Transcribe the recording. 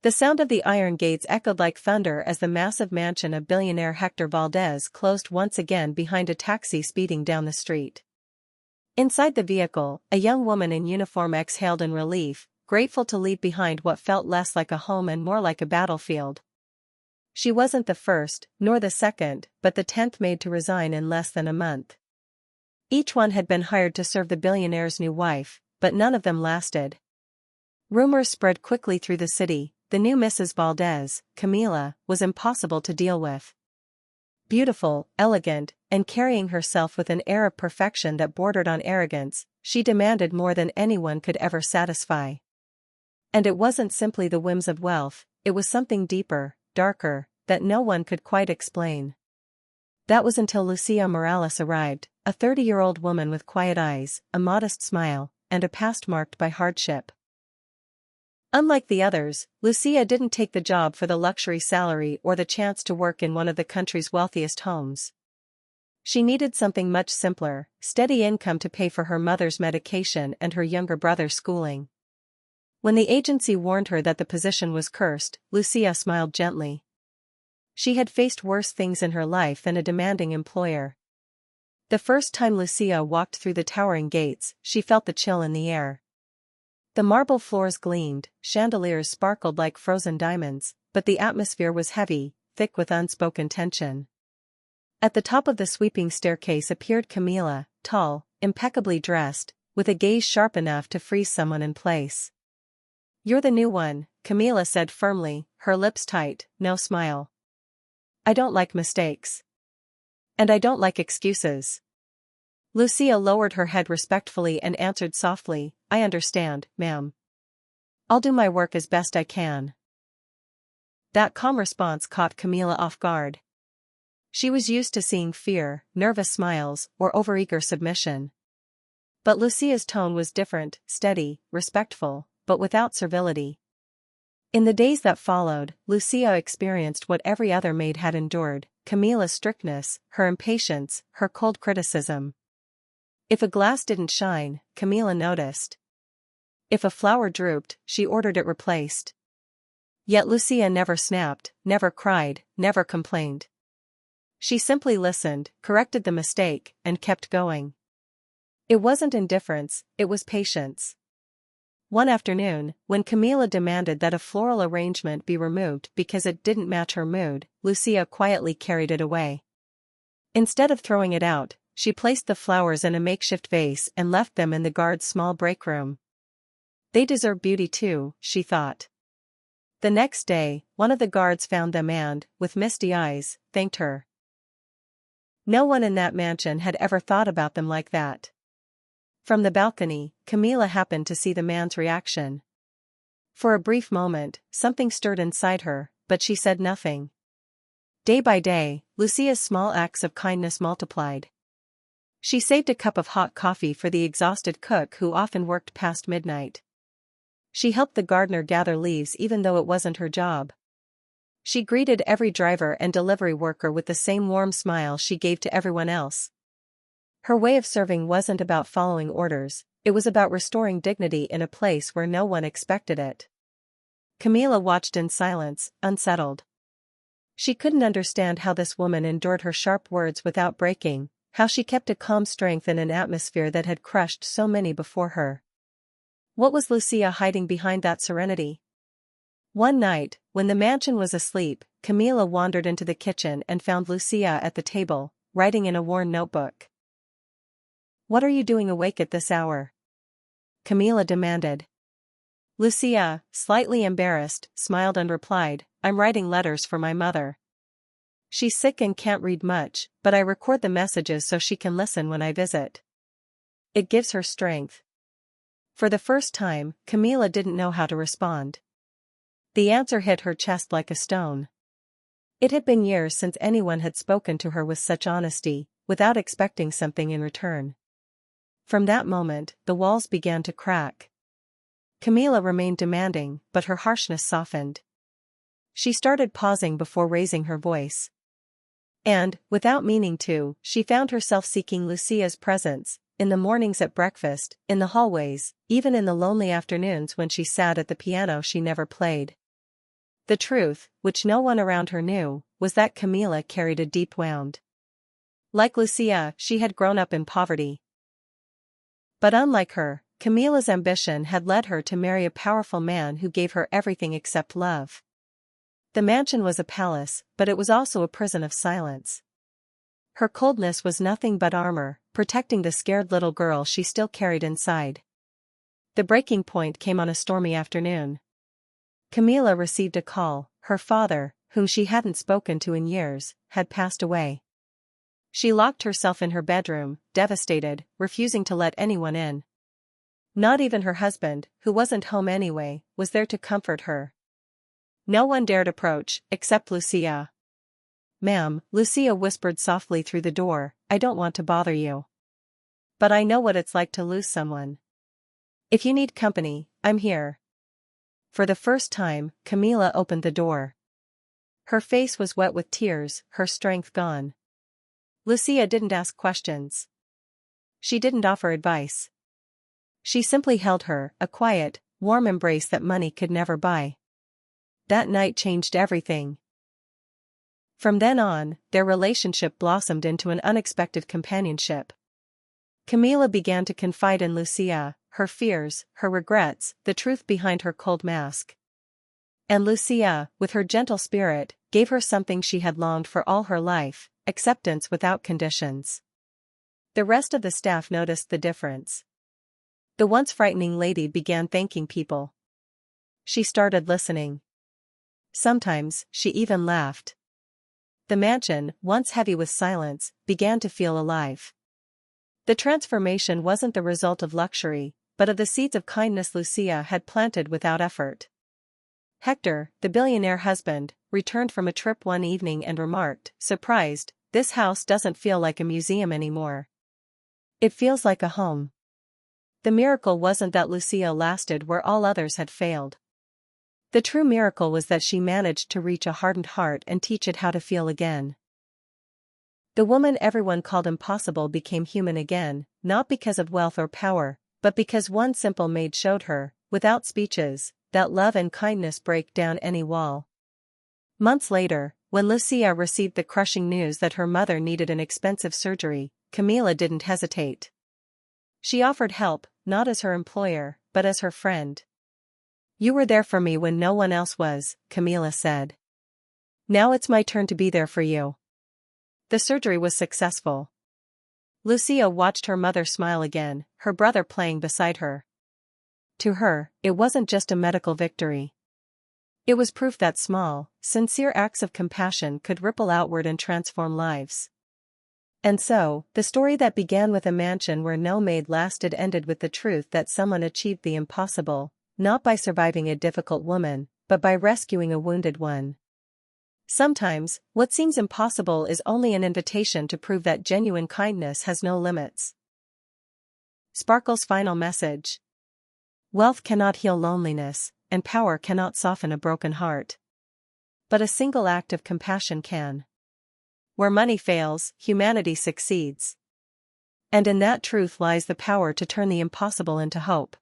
The sound of the iron gates echoed like thunder as the massive mansion of billionaire Hector Valdez closed once again behind a taxi speeding down the street. Inside the vehicle, a young woman in uniform exhaled in relief, grateful to leave behind what felt less like a home and more like a battlefield. She wasn't the first, nor the second, but the 10th maid to resign in less than a month. Each one had been hired to serve the billionaire's new wife, but none of them lasted. Rumors spread quickly through the city. The new Mrs. Valdez, Camila, was impossible to deal with. Beautiful, elegant, and carrying herself with an air of perfection that bordered on arrogance, she demanded more than anyone could ever satisfy. And it wasn't simply the whims of wealth, it was something deeper, darker, that no one could quite explain. That was until Lucia Morales arrived, a 30-year-old woman with quiet eyes, a modest smile, and a past marked by hardship. Unlike the others, Lucia didn't take the job for the luxury salary or the chance to work in one of the country's wealthiest homes. She needed something much simpler, steady income to pay for her mother's medication and her younger brother's schooling. When the agency warned her that the position was cursed, Lucia smiled gently. She had faced worse things in her life than a demanding employer. The first time Lucia walked through the towering gates, she felt the chill in the air. The marble floors gleamed, chandeliers sparkled like frozen diamonds, but the atmosphere was heavy, thick with unspoken tension. At the top of the sweeping staircase appeared Camila, tall, impeccably dressed, with a gaze sharp enough to freeze someone in place. "You're the new one," Camila said firmly, her lips tight, no smile. "I don't like mistakes. And I don't like excuses." Lucia lowered her head respectfully and answered softly, "I understand, ma'am. I'll do my work as best I can." That calm response caught Camila off guard. She was used to seeing fear, nervous smiles, or overeager submission. But Lucia's tone was different, steady, respectful, but without servility. In the days that followed, Lucia experienced what every other maid had endured: Camila's strictness, her impatience, her cold criticism. If a glass didn't shine, Camila noticed. If a flower drooped, she ordered it replaced. Yet Lucia never snapped, never cried, never complained. She simply listened, corrected the mistake, and kept going. It wasn't indifference, it was patience. One afternoon, when Camila demanded that a floral arrangement be removed because it didn't match her mood, Lucia quietly carried it away. Instead of throwing it out, she placed the flowers in a makeshift vase and left them in the guard's small break room. They deserve beauty too, she thought. The next day, one of the guards found them and, with misty eyes, thanked her. No one in that mansion had ever thought about them like that. From the balcony, Camila happened to see the man's reaction. For a brief moment, something stirred inside her, but she said nothing. Day by day, Lucia's small acts of kindness multiplied. She saved a cup of hot coffee for the exhausted cook who often worked past midnight. She helped the gardener gather leaves even though it wasn't her job. She greeted every driver and delivery worker with the same warm smile she gave to everyone else. Her way of serving wasn't about following orders, it was about restoring dignity in a place where no one expected it. Camila watched in silence, unsettled. She couldn't understand how this woman endured her sharp words without breaking, how she kept a calm strength in an atmosphere that had crushed so many before her. What was Lucia hiding behind that serenity? One night, when the mansion was asleep, Camila wandered into the kitchen and found Lucia at the table, writing in a worn notebook. "What are you doing awake at this hour?" Camila demanded. Lucia, slightly embarrassed, smiled and replied, "I'm writing letters for my mother. She's sick and can't read much, but I record the messages so she can listen when I visit. It gives her strength." For the first time, Camila didn't know how to respond. The answer hit her chest like a stone. It had been years since anyone had spoken to her with such honesty, without expecting something in return. From that moment, the walls began to crack. Camila remained demanding, but her harshness softened. She started pausing before raising her voice. And, without meaning to, she found herself seeking Lucia's presence, in the mornings at breakfast, in the hallways, even in the lonely afternoons when she sat at the piano she never played. The truth, which no one around her knew, was that Camilla carried a deep wound. Like Lucia, she had grown up in poverty. But unlike her, Camilla's ambition had led her to marry a powerful man who gave her everything except love. The mansion was a palace, but it was also a prison of silence. Her coldness was nothing but armor, protecting the scared little girl she still carried inside. The breaking point came on a stormy afternoon. Camilla received a call. Her father, whom she hadn't spoken to in years, had passed away. She locked herself in her bedroom, devastated, refusing to let anyone in. Not even her husband, who wasn't home anyway, was there to comfort her. No one dared approach, except Lucia. "Ma'am," Lucia whispered softly through the door, "I don't want to bother you. But I know what it's like to lose someone. If you need company, I'm here." For the first time, Camilla opened the door. Her face was wet with tears, her strength gone. Lucia didn't ask questions. She didn't offer advice. She simply held her, a quiet, warm embrace that money could never buy. That night changed everything. From then on, their relationship blossomed into an unexpected companionship. Camilla began to confide in Lucia, her fears, her regrets, the truth behind her cold mask. And Lucia, with her gentle spirit, gave her something she had longed for all her life: acceptance without conditions. The rest of the staff noticed the difference. The once frightening lady began thanking people. She started listening. Sometimes, she even laughed. The mansion, once heavy with silence, began to feel alive. The transformation wasn't the result of luxury, but of the seeds of kindness Lucia had planted without effort. Hector, the billionaire husband, returned from a trip one evening and remarked, surprised, "This house doesn't feel like a museum anymore. It feels like a home." The miracle wasn't that Lucia lasted where all others had failed. The true miracle was that she managed to reach a hardened heart and teach it how to feel again. The woman everyone called impossible became human again, not because of wealth or power, but because one simple maid showed her, without speeches, that love and kindness break down any wall. Months later, when Lucia received the crushing news that her mother needed an expensive surgery, Camilla didn't hesitate. She offered help, not as her employer, but as her friend. "You were there for me when no one else was," Camilla said. "Now it's my turn to be there for you." The surgery was successful. Lucia watched her mother smile again, her brother playing beside her. To her, it wasn't just a medical victory. It was proof that small, sincere acts of compassion could ripple outward and transform lives. And so, the story that began with a mansion where no maid lasted ended with the truth that someone achieved the impossible, not by surviving a difficult woman, but by rescuing a wounded one. Sometimes, what seems impossible is only an invitation to prove that genuine kindness has no limits. Sparkle's final message. Wealth cannot heal loneliness, and power cannot soften a broken heart. But a single act of compassion can. Where money fails, humanity succeeds. And in that truth lies the power to turn the impossible into hope.